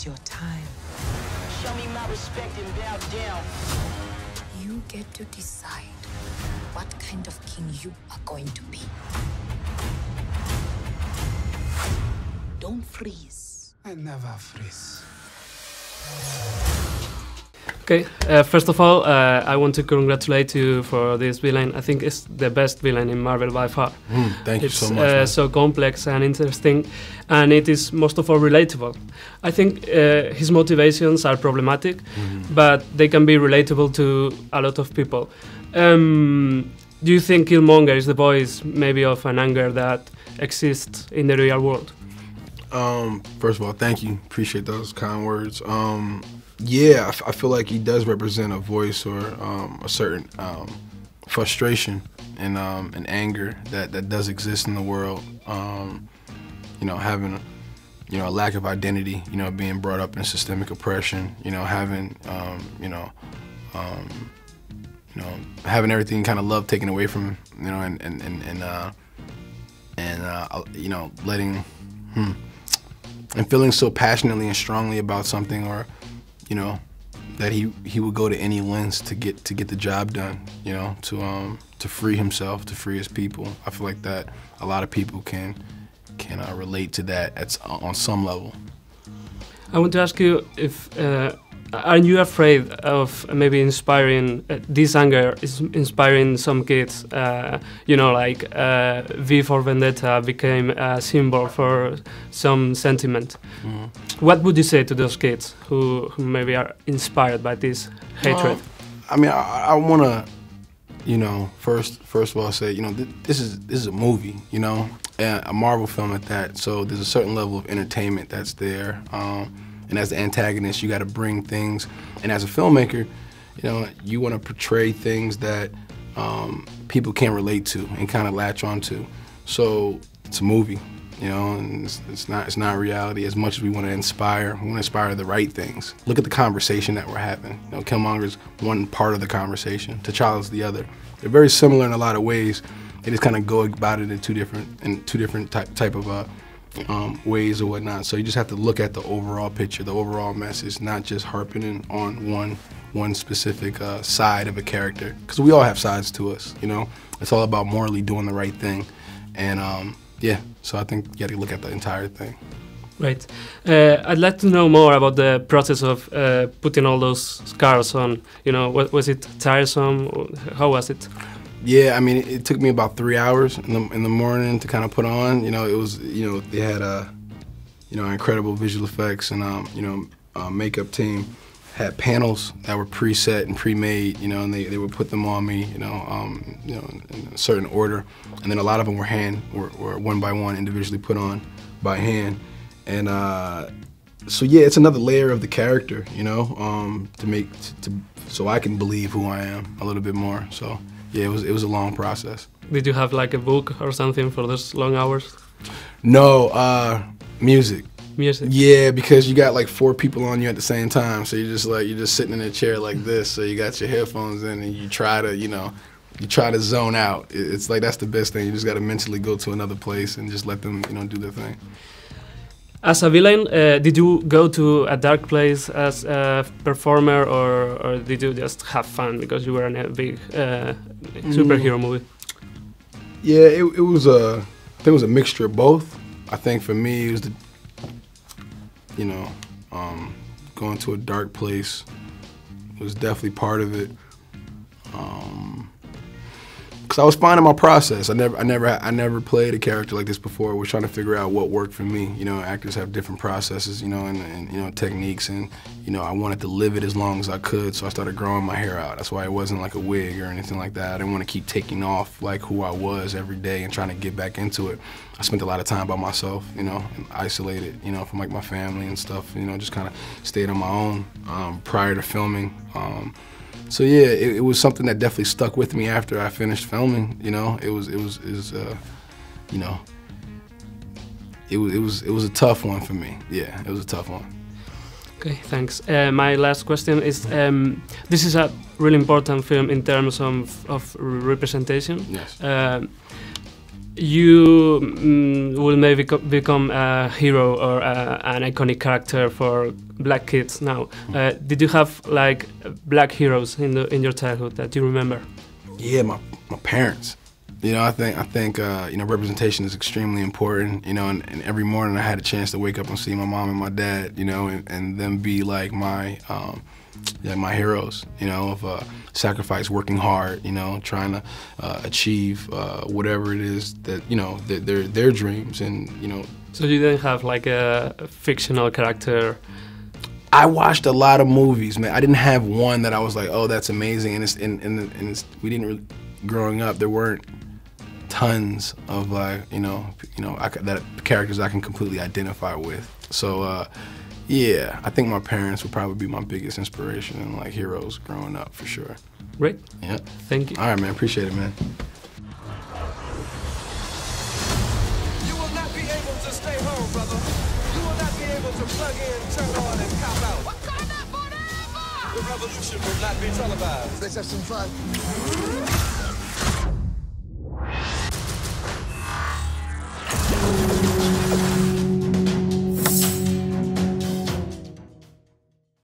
It's your time. Show me my respect and bow down. You get to decide what kind of king you are going to be. Don't freeze. I never freeze. Okay, first of all, I want to congratulate you for this villain. I think it's the best villain in Marvel by far. Thank you so much. It's so complex and interesting, and it is most of all relatable. I think his motivations are problematic, but they can be relatable to a lot of people. Do you think Killmonger is the voice maybe of an anger that exists in the real world? First of all, thank you. Appreciate those kind words. Yeah, I feel like he does represent a voice or a certain frustration and anger that does exist in the world. You know, having a lack of identity. You know, being brought up in systemic oppression. You know, having having everything kind of love taken away from him. You know, you know, letting and feeling so passionately and strongly about something, or you know, that he would go to any lengths to get the job done, you know, to free himself, to free his people. I feel like that a lot of people can relate to that on some level. I want to ask you if aren't you afraid of maybe inspiring this anger is inspiring some kids? You know, like V for Vendetta became a symbol for some sentiment. What would you say to those kids who maybe are inspired by this hatred? I mean, I want to, you know, first of all say, you know, this is a movie, you know, and a Marvel film at that. So there's a certain level of entertainment that's there. And as the antagonist, you got to bring things, and as a filmmaker, you know, you want to portray things that people can relate to and kind of latch onto. So it's a movie, you know, and it's not reality. As much as we want to inspire, we want to inspire the right things. Look at the conversation that we're having. You know, Killmonger's one part of the conversation, T'Challa's the other. They're very similar in a lot of ways. They just kind of go about it in two different type of ways or whatnot. So you just have to look at the overall picture, the overall message, not just harping on one specific side of a character, because we all have sides to us, you know. It's all about morally doing the right thing, and yeah, so I think you got to look at the entire thing. Right. I'd like to know more about the process of putting all those scars on. You know, was it tiresome? How was it? Yeah, I mean, it took me about 3 hours in the morning to kind of put on. You know, it was, you know, they had incredible visual effects, and makeup team had panels that were preset and pre-made. You know, and they would put them on me. You know, in a certain order, and then a lot of them were one by one individually put on by hand, and so yeah, it's another layer of the character. You know, so I can believe who I am a little bit more. So. Yeah, it was a long process. Did you have like a book or something for those long hours? No, music. Music? Yeah, because you got like 4 people on you at the same time, so you're just sitting in a chair like this, so you got your headphones in and you try to zone out. It's like that's the best thing. You just got to mentally go to another place and just let them, you know, do their thing. As a villain, did you go to a dark place as a performer, or did you just have fun because you were in a big superhero movie? Yeah, it was I think it was a mixture of both. I think for me it was going to a dark place was definitely part of it. Because I was finding my process. I never played a character like this before. We're trying to figure out what worked for me. You know, actors have different processes, you know, and you know, techniques, and you know, I wanted to live it as long as I could, so I started growing my hair out. That's why it wasn't like a wig or anything like that. I didn't want to keep taking off like who I was every day and trying to get back into it. I spent a lot of time by myself, you know, and isolated, you know, from like my family and stuff. You know, just kind of stayed on my own prior to filming. So yeah, it was something that definitely stuck with me after I finished filming. You know, it was a tough one for me. Yeah, it was a tough one. Okay, thanks. My last question is: this is a really important film in terms of representation. Yes. you will maybe become a hero or an iconic character for black kids now. Did you have like black heroes in your childhood that you remember? Yeah, my parents. You know, I think you know, representation is extremely important. You know, and every morning I had a chance to wake up and see my mom and my dad. You know, and them be like my heroes. You know, of sacrifice, working hard. You know, trying to achieve whatever it is that, you know, their dreams, and you know. So you didn't have like a fictional character. I watched a lot of movies, man. I didn't have one that I was like, oh, that's amazing. And we didn't really, growing up, there weren't tons of like, that characters I can completely identify with. So yeah, I think my parents would probably be my biggest inspiration and like heroes growing up for sure. Great. Yeah. Thank you. All right, man. Appreciate it, man. You will not be able to stay home, brother. You will not be able to plug in, turn on, and cop out. Wakanda forever! The revolution will not be televised. Let's have some fun.